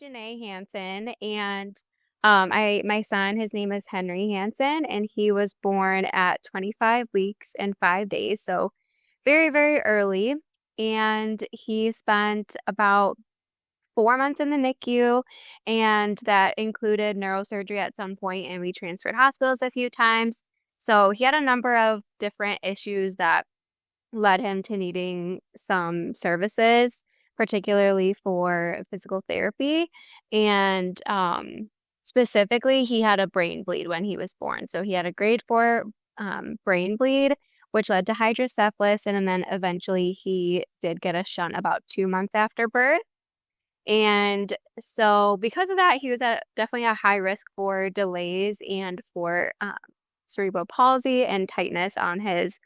Janae Hansen, and my son, his name is Henry Hansen, and he was born at 25 weeks and 5 days, so very, very early. And he spent about 4 months in the NICU, and that included neurosurgery at some point, and we transferred hospitals a few times. So he had a number of different issues that led him to needing some services, particularly for physical therapy. And specifically, he had a brain bleed when he was born. So he had a grade 4 brain bleed, which led to hydrocephalus. And then eventually he did get a shunt about 2 months after birth. And so because of that, he was at definitely a high risk for delays and for cerebral palsy and tightness on his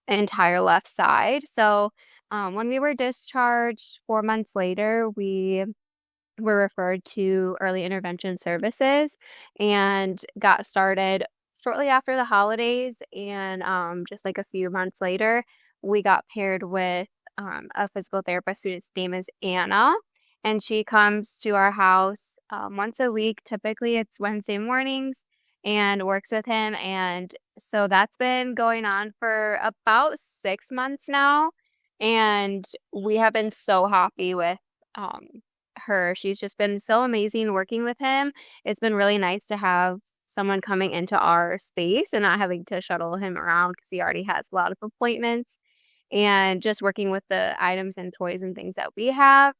entire left side. So when we were discharged 4 months later, we were referred to early intervention services and got started shortly after the holidays. And just like a few months later, we got paired with a physical therapist whose name is Anna. And she comes to our house once a week. Typically, it's Wednesday mornings, and works with him. And so that's been going on for about 6 months now. And we have been so happy with her. She's just been so amazing working with him. It's been really nice to have someone coming into our space and not having to shuttle him around because he already has a lot of appointments, and just working with the items and toys and things that we have.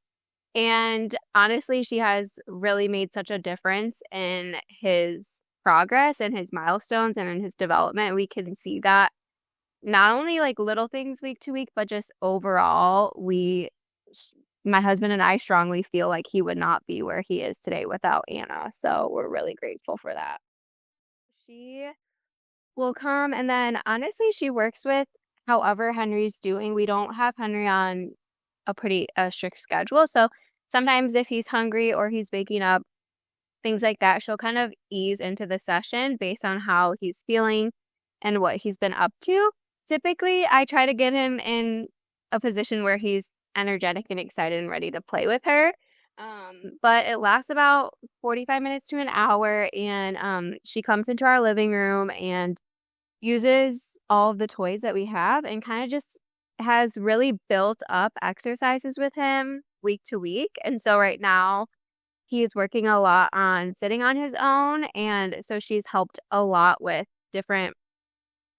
And honestly, she has really made such a difference in his progress and his milestones and in his development. We can see that not only like little things week to week, but just overall, my husband and I strongly feel like he would not be where he is today without Anna. So we're really grateful for that. She will come, and then honestly, she works with however Henry's doing. We don't have Henry on a pretty strict schedule. So sometimes if he's hungry or he's waking up, things like that, she'll kind of ease into the session based on how he's feeling and what he's been up to. Typically, I try to get him in a position where he's energetic and excited and ready to play with her. But it lasts about 45 minutes to an hour, and she comes into our living room and uses all of the toys that we have and kind of just has really built up exercises with him week to week. And so right now he is working a lot on sitting on his own. And so she's helped a lot with different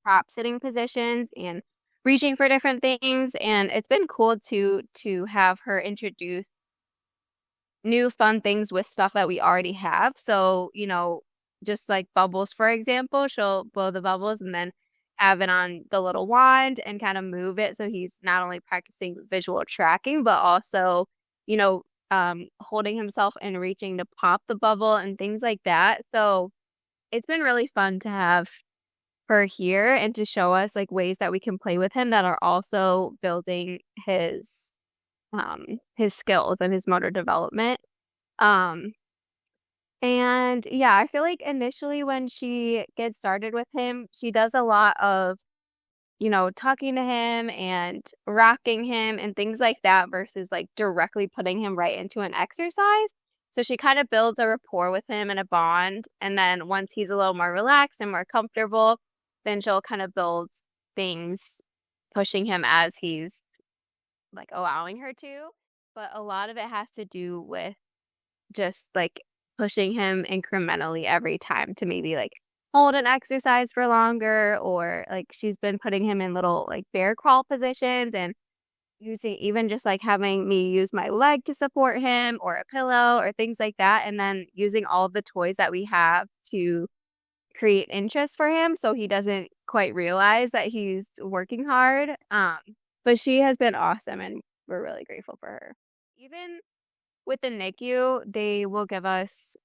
prop sitting positions and reaching for different things. And it's been cool to have her introduce new fun things with stuff that we already have. So, just like bubbles, for example, she'll blow the bubbles and then have it on the little wand and kind of move it. So he's not only practicing visual tracking, but also, holding himself and reaching to pop the bubble and things like that. So it's been really fun to have her here and to show us like ways that we can play with him that are also building his skills and his motor development. And yeah, I feel like initially when she gets started with him, she does a lot of, talking to him and rocking him and things like that versus like directly putting him right into an exercise. So she kind of builds a rapport with him and a bond. And then once he's a little more relaxed and more comfortable, then she'll kind of build things, pushing him as he's like allowing her to. But a lot of it has to do with just like pushing him incrementally every time to maybe like hold an exercise for longer, or like she's been putting him in little like bear crawl positions and using even just like having me use my leg to support him or a pillow or things like that, and then using all of the toys that we have to create interest for him so he doesn't quite realize that he's working hard. But she has been awesome and we're really grateful for her. Even with the NICU, they will give us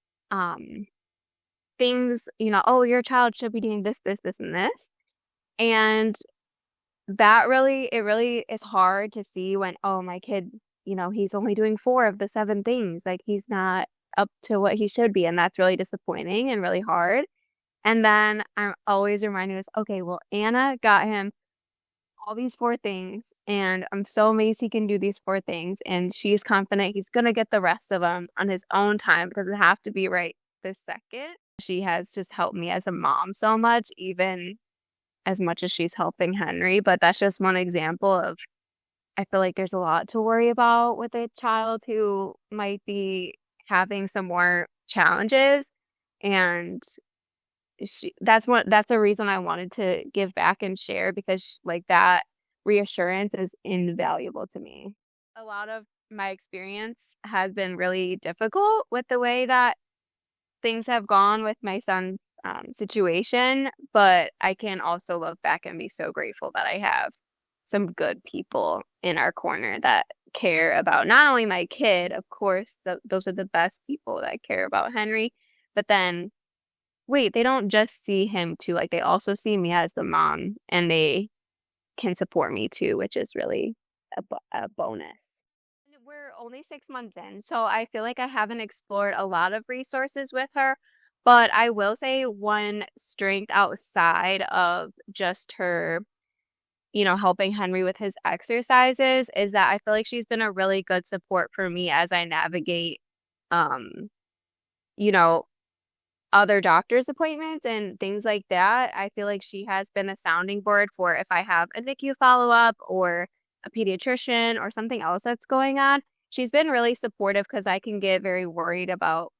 things, oh, your child should be doing this, this, this, and this. And it really is hard to see when, oh, my kid, he's only doing 4 of the 7 things. Like he's not up to what he should be. And that's really disappointing and really hard. And then I'm always reminding us, okay, well, Anna got him all these four things, and I'm so amazed he can do these four things. And she's confident he's gonna get the rest of them on his own time. It doesn't have to be right this second. She has just helped me as a mom so much, even as much as she's helping Henry. But that's just one example of I feel like there's a lot to worry about with a child who might be having some more challenges. And that's a reason I wanted to give back and share because like that reassurance is invaluable to me. A lot of my experience has been really difficult with the way that things have gone with my son's situation, but I can also look back and be so grateful that I have some good people in our corner that care about not only my kid, of course, those are the best people that care about Henry, but then wait, they don't just see him too, like they also see me as the mom and they can support me too, which is really a bonus. We're only 6 months in, so I feel like I haven't explored a lot of resources with her. But I will say one strength outside of just her, helping Henry with his exercises is that I feel like she's been a really good support for me as I navigate, um, you know, other doctor's appointments and things like that. I feel like she has been a sounding board for if I have a NICU follow-up or a pediatrician or something else that's going on. She's been really supportive because I can get very worried about,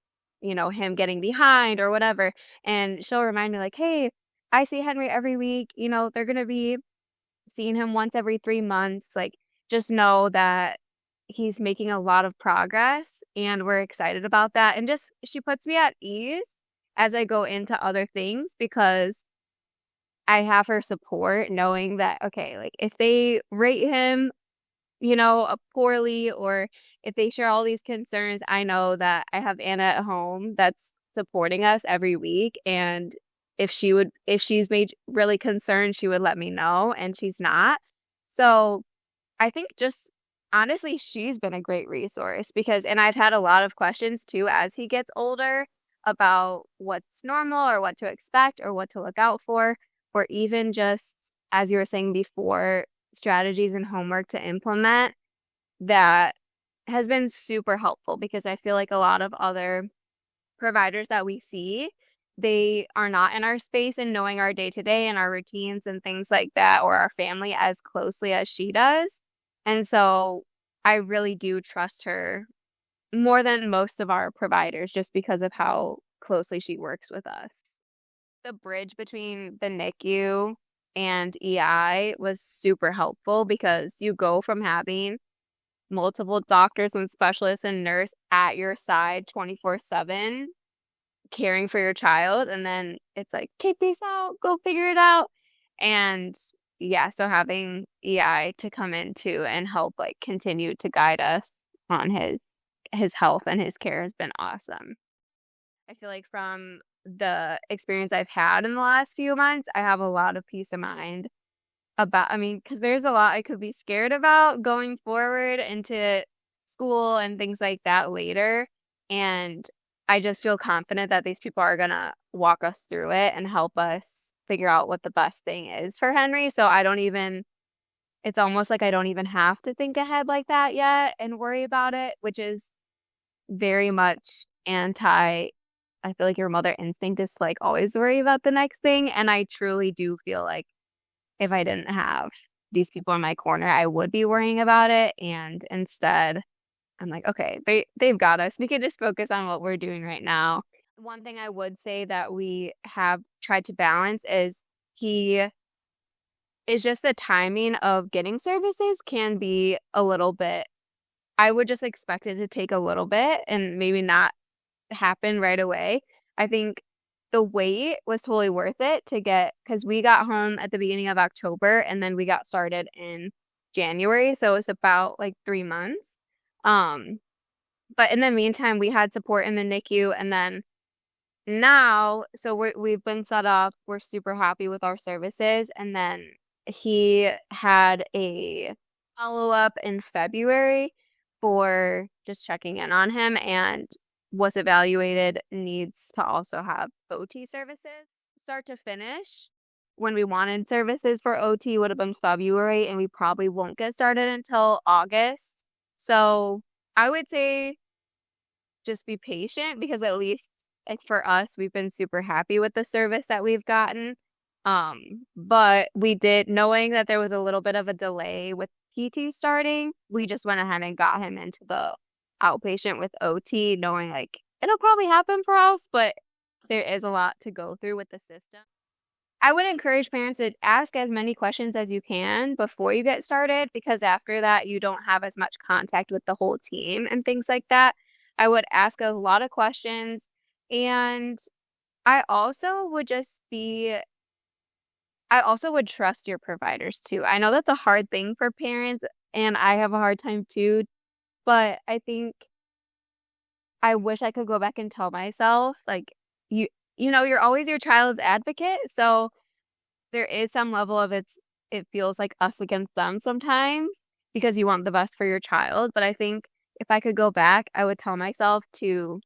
him getting behind or whatever. And she'll remind me like, hey, I see Henry every week. They're going to be seeing him once every 3 months. Like, just know that he's making a lot of progress and we're excited about that. And just, she puts me at ease as I go into other things because I have her support knowing that, okay, like if they rate him, poorly or if they share all these concerns, I know that I have Anna at home that's supporting us every week. And if she's made really concerned, she would let me know and she's not. So I think just honestly, she's been a great resource and I've had a lot of questions too as he gets older about what's normal or what to expect or what to look out for, or even just, as you were saying before, strategies and homework to implement that has been super helpful because I feel like a lot of other providers that we see, they are not in our space and knowing our day to day and our routines and things like that, or our family as closely as she does. And so I really do trust her more than most of our providers just because of how closely she works with us. The bridge between the NICU and EI was super helpful because you go from having multiple doctors and specialists and nurse at your side 24/7 caring for your child and then it's like, okay, peace out, go figure it out. And yeah, so having EI to come in too and help like continue to guide us on his health and his care has been awesome. I feel like from the experience I've had in the last few months, I have a lot of peace of mind because there's a lot I could be scared about going forward into school and things like that later. And I just feel confident that these people are going to walk us through it and help us figure out what the best thing is for Henry. So it's almost like I don't even have to think ahead like that yet and worry about it, which is very much I feel like your mother instinct is to like always worry about the next thing. And I truly do feel like if I didn't have these people in my corner, I would be worrying about it. And instead, I'm like, okay, they've got us. We could just focus on what we're doing right now. One thing I would say that we have tried to balance is just the timing of getting services can be a little bit. I would just expect it to take a little bit and maybe not happen right away. I think the wait was totally worth it because we got home at the beginning of October and then we got started in January. So it was about like 3 months. But in the meantime, we had support in the NICU and then now, so we've been set up. We're super happy with our services. And then he had a follow-up in February for just checking in on him and was evaluated needs to also have OT services start to finish. when we wanted services for OT would have been February, and we probably won't get started until August. So I would say just be patient because at least like for us, we've been super happy with the service that we've gotten. But we did, knowing that there was a little bit of a delay with PT starting, we just went ahead and got him into the outpatient with OT, knowing like it'll probably happen for us, but there is a lot to go through with the system. I would encourage parents to ask as many questions as you can before you get started because after that, you don't have as much contact with the whole team and things like that. I would ask a lot of questions, and I also would just be, I also would trust your providers too. I know that's a hard thing for parents, and I have a hard time too, but I think I wish I could go back and tell myself, like, you, you're always your child's advocate. So there is some level of it feels like us against them sometimes because you want the best for your child. But I think if I could go back, I would tell myself to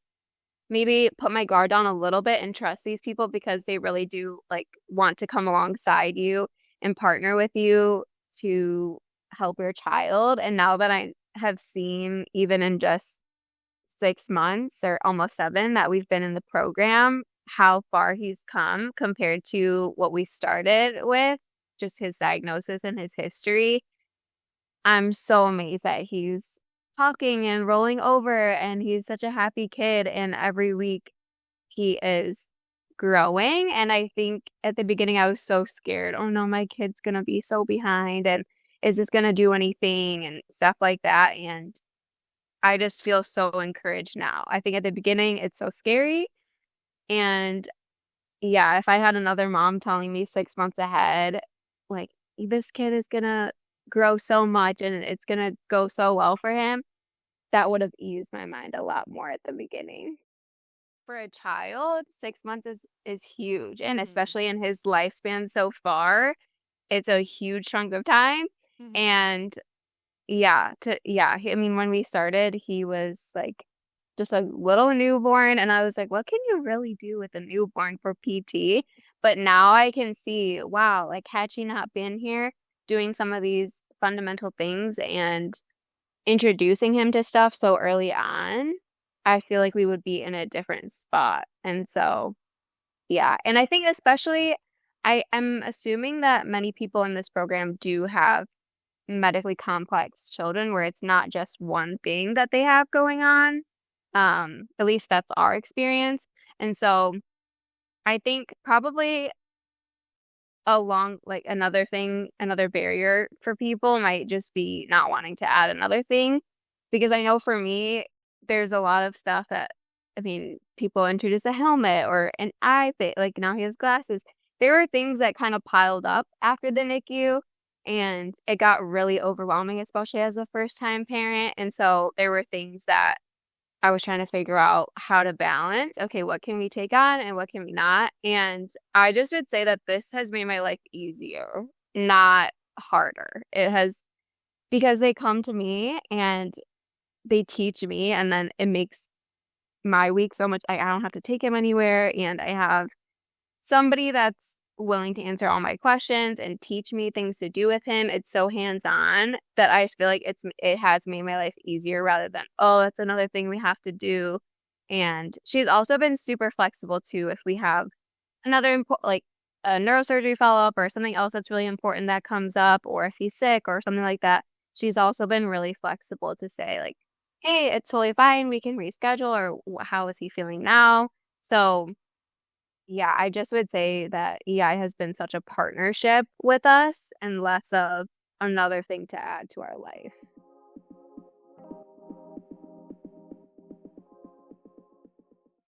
maybe put my guard down a little bit and trust these people because they really do like want to come alongside you and partner with you to help your child. And now that I have seen even in just 6 months or almost 7 that we've been in the program, how far he's come compared to what we started with, just his diagnosis and his history. I'm so amazed that he's talking and rolling over and he's such a happy kid. And every week he is growing. And I think at the beginning I was so scared. Oh no, my kid's going to be so behind. And is this going to do anything and stuff like that? And I just feel so encouraged now. I think at the beginning it's so scary. And yeah, if I had another mom telling me 6 months ahead, like, this kid is gonna grow so much and it's gonna go so well for him, that would have eased my mind a lot more at the beginning. For a child, 6 months is huge. And especially in his lifespan so far, it's a huge chunk of time. And I mean, when we started, he was like just a little newborn, and I was like, what can you really do with a newborn for PT? But now I can see, wow, like had she not been here doing some of these fundamental things and introducing him to stuff so early on, I feel like we would be in a different spot. And so, yeah. And I think especially I am assuming that many people in this program do have medically complex children where it's not just one thing that they have going on. At least that's our experience. And so I think probably like another barrier for people might just be not wanting to add another thing. Because I know for me, there's a lot of stuff that, I mean, people introduce a helmet or an eye thing, like now he has glasses. There were things that kind of piled up after the NICU. And it got really overwhelming, especially as a first-time parent. And so there were things that I was trying to figure out how to balance. Okay, what can we take on and what can we not? And I just would say that this has made my life easier, not harder. It has, because they come to me and they teach me, and then it makes my week so much, I don't have to take him anywhere, and I have somebody that's willing to answer all my questions and teach me things to do with him. It's so hands-on that I feel like it has made my life easier rather than, oh, that's another thing we have to do. And she's also been super flexible too. If we have another like a neurosurgery follow-up or something else that's really important that comes up, or if he's sick or something like that, she's also been really flexible to say like, hey, it's totally fine. We can reschedule, or how is he feeling now? So yeah, I just would say that EI has been such a partnership with us and less of another thing to add to our life.